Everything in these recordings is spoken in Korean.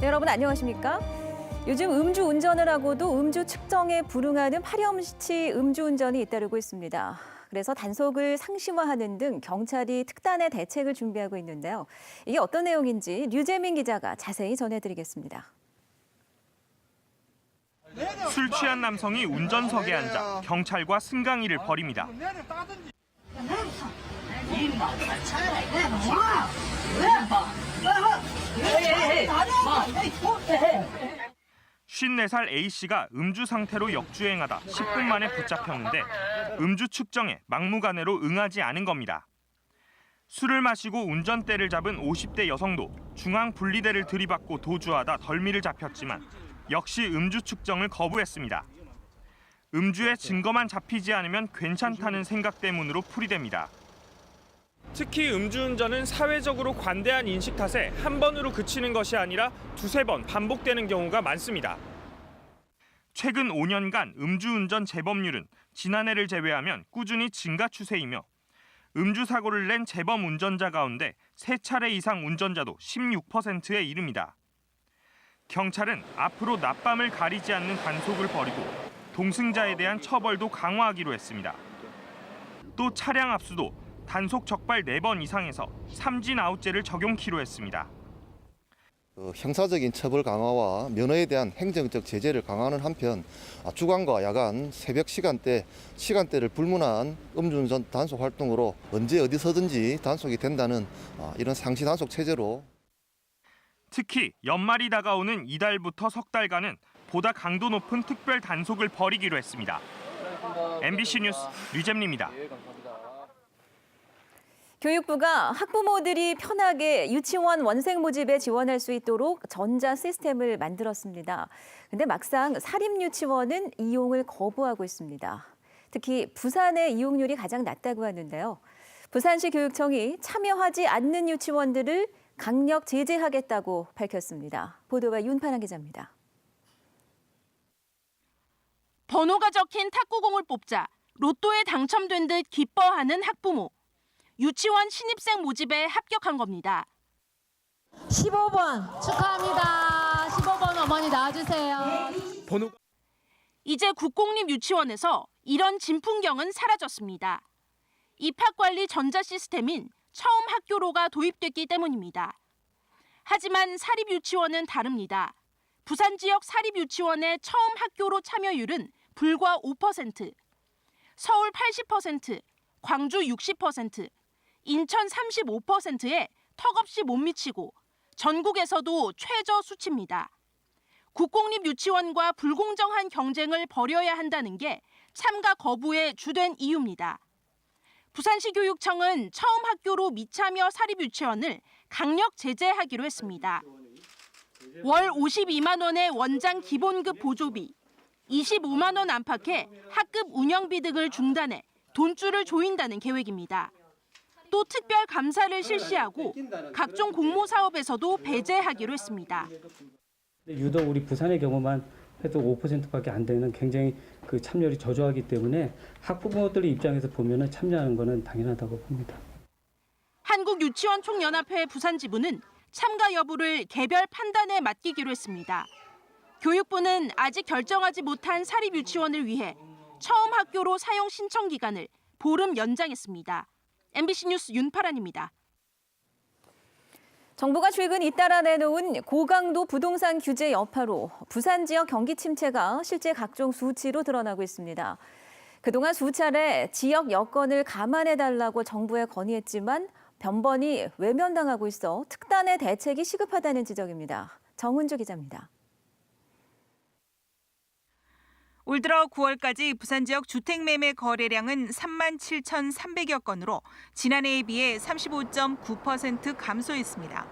네, 여러분 안녕하십니까? 요즘 음주 운전을 하고도 음주 측정에 불응하는 파렴치 음주운전이 잇따르고 있습니다. 그래서 단속을 상심화하는 등 경찰이 특단의 대책을 준비하고 있는데요. 이게 어떤 내용인지 류재민 기자가 자세히 전해드리겠습니다. 술 취한 남성이 운전석에 앉아 경찰과 승강이를 벌입니다. (54살) A씨가 음주 상태로 역주행하다 10분 만에 붙잡혔는데 음주 측정에 막무가내로 응하지 않은 겁니다. 술을 마시고 운전대를 잡은 50대 여성도 중앙 분리대를 들이받고 도주하다 덜미를 잡혔지만 역시 음주 측정을 거부했습니다. 음주의 증거만 잡히지 않으면 괜찮다는 생각 때문으로 풀이됩니다. 특히 음주운전은 사회적으로 관대한 인식 탓에 한 번으로 그치는 것이 아니라 두세 번 반복되는 경우가 많습니다. 최근 5년간 음주운전 재범률은 지난해를 제외하면 꾸준히 증가 추세이며 음주 사고를 낸 재범 운전자 가운데 3차례 이상 운전자도 16%에 이릅니다. 경찰은 앞으로 낮밤을 가리지 않는 단속을 벌이고 동승자에 대한 처벌도 강화하기로 했습니다. 또 차량 압수도 단속 적발 4번 이상에서 삼진 아웃제를 적용키로 했습니다. 형사적인 처벌 강화와 면허에 대한 행정적 제재를 강화하는 한편 주간과 야간, 새벽 시간대를 불문한 음주운전 단속 활동으로 언제 어디서든지 단속이 된다는 이런 상시 단속 체제로 특히 연말이 다가오는 이달부터 석 달간은 보다 강도 높은 특별 단속을 벌이기로 했습니다. MBC 뉴스 류잼리입니다. 교육부가 학부모들이 편하게 유치원 원생 모집에 지원할 수 있도록 전자 시스템을 만들었습니다. 근데 막상 사립유치원은 이용을 거부하고 있습니다. 특히 부산의 이용률이 가장 낮다고 하는데요. 부산시 교육청이 참여하지 않는 유치원들을 강력 제재하겠다고 밝혔습니다. 보도와 윤파란 기자입니다. 번호가 적힌 탁구공을 뽑자 로또에 당첨된 듯 기뻐하는 학부모. 유치원 신입생 모집에 합격한 겁니다. 15번 축하합니다. 15번 어머니 나와주세요. 이제 국공립 유치원에서 이런 진풍경은 사라졌습니다. 입학관리 전자 시스템인 처음 학교로가 도입됐기 때문입니다. 하지만 사립유치원은 다릅니다. 부산 지역 사립유치원의 처음 학교로 참여율은 불과 5%, 서울 80%, 광주 60%, 인천 35%에 턱없이 못 미치고 전국에서도 최저 수치입니다. 국공립 유치원과 불공정한 경쟁을 벌여야 한다는 게 참가 거부의 주된 이유입니다. 부산시 교육청은 처음 학교로 미참여 사립유치원을 강력 제재하기로 했습니다. 월 52만 원의 원장 기본급 보조비, 25만 원 안팎의 학급 운영비 등을 중단해 돈줄을 조인다는 계획입니다. 또 특별 감사를 실시하고 각종 공모 사업에서도 배제하기로 했습니다. 유독 우리 부산의 경우만 해도 5%밖에 안 되는 굉장히 그 참여율이 저조하기 때문에 학부모들 입장에서 보면은 참여하는 것은 당연하다고 봅니다. 한국유치원총연합회 부산지부는 참가 여부를 개별 판단에 맡기기로 했습니다. 교육부는 아직 결정하지 못한 사립유치원을 위해 처음 학교로 사용 신청 기간을 보름 연장했습니다. MBC 뉴스 윤파란입니다. 정부가 최근 잇따라 내놓은 고강도 부동산 규제 여파로 부산 지역 경기 침체가 실제 각종 수치로 드러나고 있습니다. 그동안 수차례 지역 여건을 감안해달라고 정부에 건의했지만 변번이 외면당하고 있어 특단의 대책이 시급하다는 지적입니다. 정은주 기자입니다. 올 들어 9월까지 부산 지역 주택 매매 거래량은 37,300여 건으로 지난해에 비해 35.9% 감소했습니다.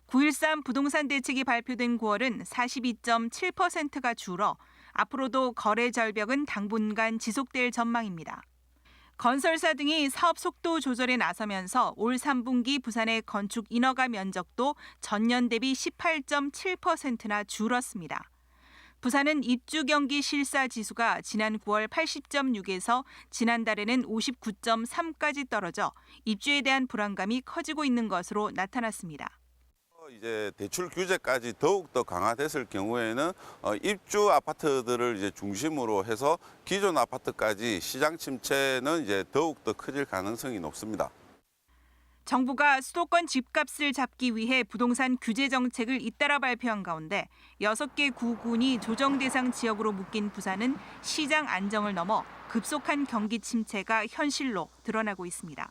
9.13 부동산 대책이 발표된 9월은 42.7%가 줄어 앞으로도 거래 절벽은 당분간 지속될 전망입니다. 건설사 등이 사업 속도 조절에 나서면서 올 3분기 부산의 건축 인허가 면적도 전년 대비 18.7%나 줄었습니다. 부산은 입주 경기 실사 지수가 지난 9월 80.6에서 지난달에는 59.3까지 떨어져 입주에 대한 불안감이 커지고 있는 것으로 나타났습니다. 이제 대출 규제까지 더욱 더 강화됐을 경우에는 입주 아파트들을 이제 중심으로 해서 기존 아파트까지 시장 침체는 이제 더욱 더 커질 가능성이 높습니다. 정부가 수도권 집값을 잡기 위해 부동산 규제 정책을 잇따라 발표한 가운데 6개 구군이 조정 대상 지역으로 묶인 부산은 시장 안정을 넘어 급속한 경기 침체가 현실로 드러나고 있습니다.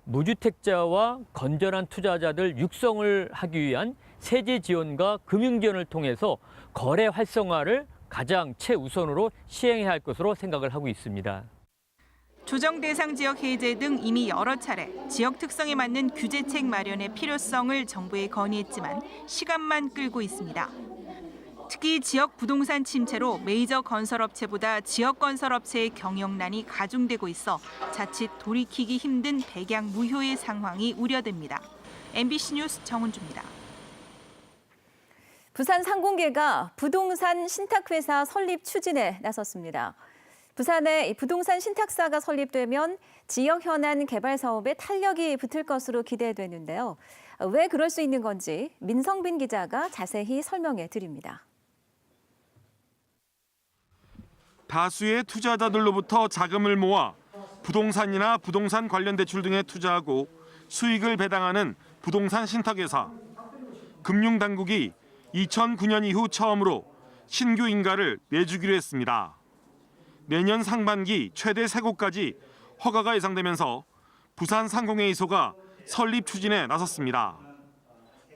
무주택자와 건전한 투자자들 육성을 하기 위한 세제 지원과 금융 지원을 통해서 거래 활성화를 가장 최우선으로 시행해야 할 것으로 생각을 하고 있습니다. 조정 대상 지역 해제 등 이미 여러 차례 지역 특성에 맞는 규제책 마련의 필요성을 정부에 건의했지만 시간만 끌고 있습니다. 특히 지역 부동산 침체로 메이저 건설업체보다 지역 건설업체의 경영난이 가중되고 있어 자칫 돌이키기 힘든 백약 무효의 상황이 우려됩니다. MBC 뉴스 정은주입니다. 부산 상공회가 부동산 신탁회사 설립 추진에 나섰습니다. 부산에 부동산 신탁사가 설립되면 지역 현안 개발 사업에 탄력이 붙을 것으로 기대되는데요. 왜 그럴 수 있는 건지 민성빈 기자가 자세히 설명해 드립니다. 다수의 투자자들로부터 자금을 모아 부동산이나 부동산 관련 대출 등에 투자하고 수익을 배당하는 부동산 신탁회사. 금융당국이 2009년 이후 처음으로 신규 인가를 내주기로 했습니다. 내년 상반기 최대 3곳까지 허가가 예상되면서 부산 상공회의소가 설립 추진에 나섰습니다.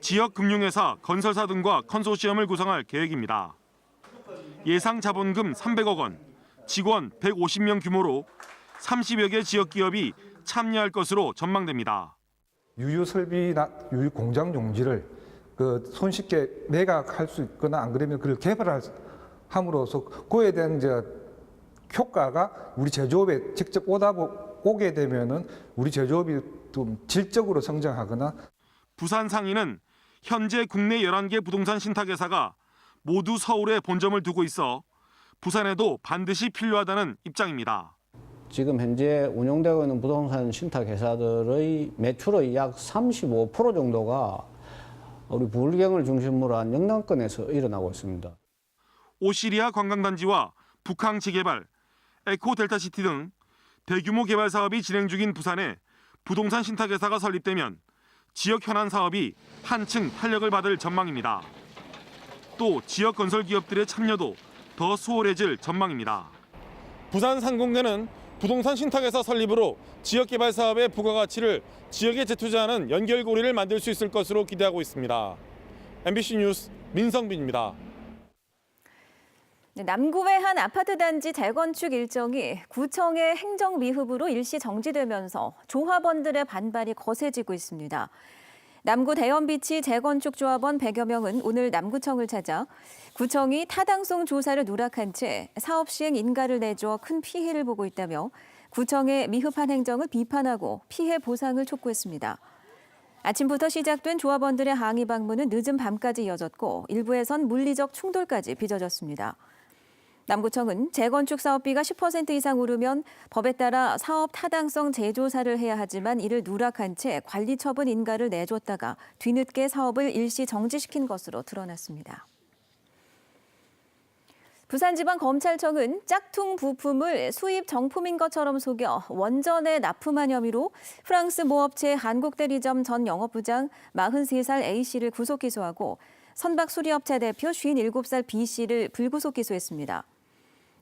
지역 금융회사, 건설사 등과 컨소시엄을 구성할 계획입니다. 예상 자본금 300억 원, 직원 150명 규모로 30여 개 지역 기업이 참여할 것으로 전망됩니다. 유유 설비나 유유 공장 용지를 손쉽게 매각할 수 있거나 안 그러면 그걸 개발함으로써 그에 대한 이제 효과가 우리 제조업에 직접 오게 되면은 우리 제조업이 좀 질적으로 성장하거나. 부산 상인은 현재 국내 11개 부동산 신탁회사가 모두 서울에 본점을 두고 있어 부산에도 반드시 필요하다는 입장입니다. 지금 현재 운영되고 있는 부동산 신탁회사들의 매출의 약 35% 정도가 우리 부울경을 중심으로 한 영남권에서 일어나고 있습니다. 오시리아 관광단지와 북항 재개발, 에코델타시티 등 대규모 개발 사업이 진행 중인 부산에 부동산 신탁회사가 설립되면 지역 현안 사업이 한층 탄력을 받을 전망입니다. 또 지역 건설 기업들의 참여도 더 수월해질 전망입니다. 부산 상공회는 부동산 신탁회사 설립으로 지역 개발 사업의 부가가치를 지역에 재투자하는 연결고리를 만들 수 있을 것으로 기대하고 있습니다. MBC 뉴스 민성빈입니다. 남구의 한 아파트 단지 재건축 일정이 구청의 행정 미흡으로 일시 정지되면서 조합원들의 반발이 거세지고 있습니다. 남구 대연비치 재건축 조합원 100여 명은 오늘 남구청을 찾아 구청이 타당성 조사를 누락한 채 사업 시행 인가를 내줘 큰 피해를 보고 있다며 구청의 미흡한 행정을 비판하고 피해 보상을 촉구했습니다. 아침부터 시작된 조합원들의 항의 방문은 늦은 밤까지 이어졌고 일부에선 물리적 충돌까지 빚어졌습니다. 남구청은 재건축 사업비가 10% 이상 오르면 법에 따라 사업 타당성 재조사를 해야 하지만 이를 누락한 채 관리처분 인가를 내줬다가 뒤늦게 사업을 일시 정지시킨 것으로 드러났습니다. 부산지방검찰청은 짝퉁 부품을 수입 정품인 것처럼 속여 원전에 납품한 혐의로 프랑스 모업체 한국대리점 전 영업부장 43살 A씨를 구속 기소하고 선박 수리업체 대표 57살 B씨를 불구속 기소했습니다.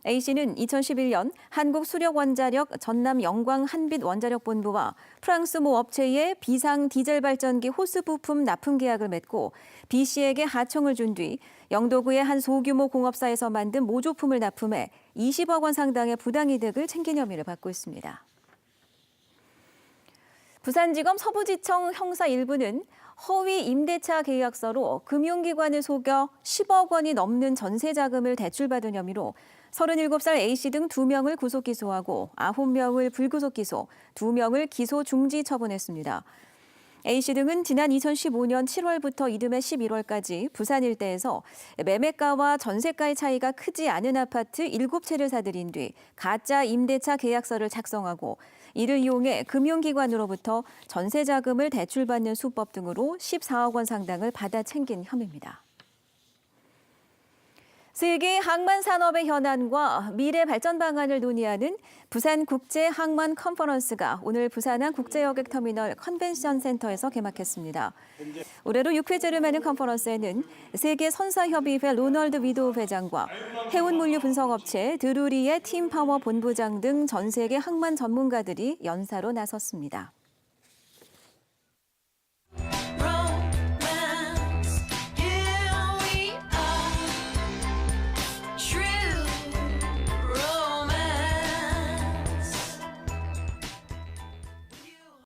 A씨는 2011년 한국수력원자력 전남 영광 한빛원자력본부와 프랑스 모 업체의 비상 디젤 발전기 호스 부품 납품 계약을 맺고 B씨에게 하청을 준 뒤 영도구의 한 소규모 공업사에서 만든 모조품을 납품해 20억 원 상당의 부당이득을 챙긴 혐의를 받고 있습니다. 부산지검 서부지청 형사 1부는 허위 임대차 계약서로 금융기관을 속여 10억 원이 넘는 전세자금을 대출받은 혐의로 37살 A씨 등 2명을 구속 기소하고 9명을 불구속 기소, 2명을 기소 중지 처분했습니다. A씨 등은 지난 2015년 7월부터 이듬해 11월까지 부산 일대에서 매매가와 전세가의 차이가 크지 않은 아파트 7채를 사들인 뒤 가짜 임대차 계약서를 작성하고 이를 이용해 금융기관으로부터 전세 자금을 대출받는 수법 등으로 14억 원 상당을 받아 챙긴 혐의입니다. 세계 항만 산업의 현안과 미래 발전 방안을 논의하는 부산국제항만 컨퍼런스가 오늘 부산항 국제여객터미널 컨벤션 센터에서 개막했습니다. 올해로 6회째를 맞는 컨퍼런스에는 세계 선사협의회 로널드 위도우 회장과 해운물류 분석업체 드루리의 팀파워 본부장 등 전 세계 항만 전문가들이 연사로 나섰습니다.